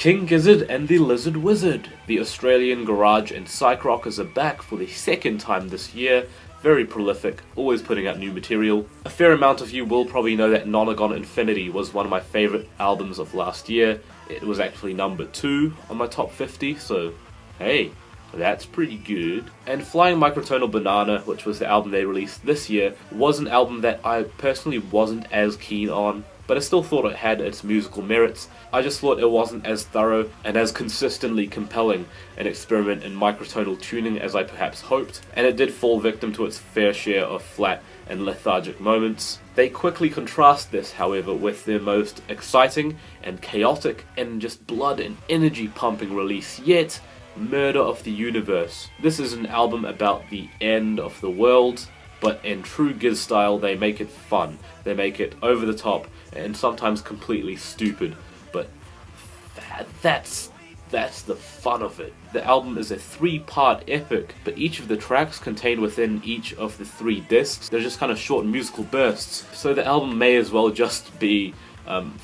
King Gizzard and the Lizard Wizard. The Australian garage and psych rockers are back for the second time this year. Very prolific, always putting out new material. A fair amount of you will probably know that Nonagon Infinity was one of my favourite albums of last year. It was actually number 2 on my top 50, so hey, that's pretty good. And Flying Microtonal Banana, which was the album they released this year, was an album that I personally wasn't as keen on, but I still thought it had its musical merits. I just thought it wasn't as thorough and as consistently compelling an experiment in microtonal tuning as I perhaps hoped, and it did fall victim to its fair share of flat and lethargic moments. They quickly contrast this, however, with their most exciting and chaotic and just blood and energy pumping release yet, Murder of the Universe. This is an album about the end of the world, but in true Gizz style they make it fun, they make it over the top and sometimes completely stupid, but that's the fun of it. The album is a 3-part epic, but each of the tracks contained within each of the 3 discs, they're just kind of short musical bursts, so the album may as well just be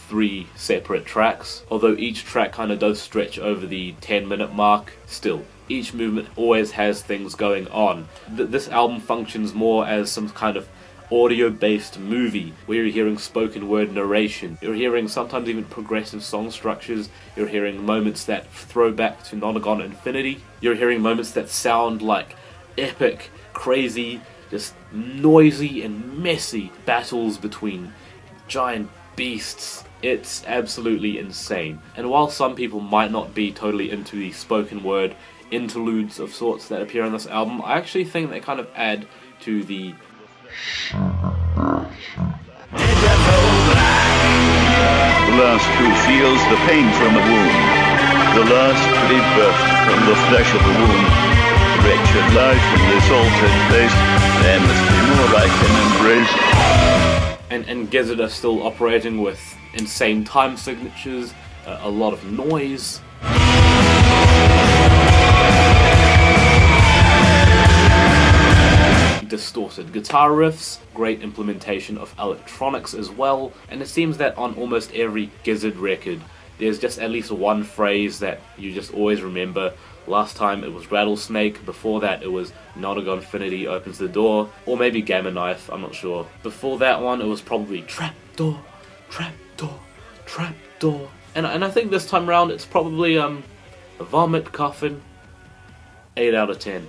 3 separate tracks, although each track kind of does stretch over the 10-minute mark. Still, each movement always has things going on. This album functions more as some kind of audio-based movie where you're hearing spoken word narration, you're hearing sometimes even progressive song structures, you're hearing moments that throw back to Nonagon Infinity, you're hearing moments that sound like epic, crazy, just noisy and messy battles between giant beasts. It's absolutely insane. And while some people might not be totally into the spoken word interludes of sorts that appear on this album, I actually think they kind of add to the last who feels the pain from the wound, the last rebirth from the flesh of the womb. Wretched life in this altered place, there must be more I can embrace. And Gizzard are still operating with insane time signatures, a lot of noise. Distorted guitar riffs, great implementation of electronics as well, and it seems that on almost every Gizzard record there's just at least one phrase that you just always remember. Last time it was Rattlesnake, before that it was Nonagon Infinity Opens the Door, or maybe Gamma Knife, I'm not sure. Before that one it was probably Trapdoor, Trapdoor, Trapdoor. And I think this time around it's probably Vomit Coffin, 8 out of 10.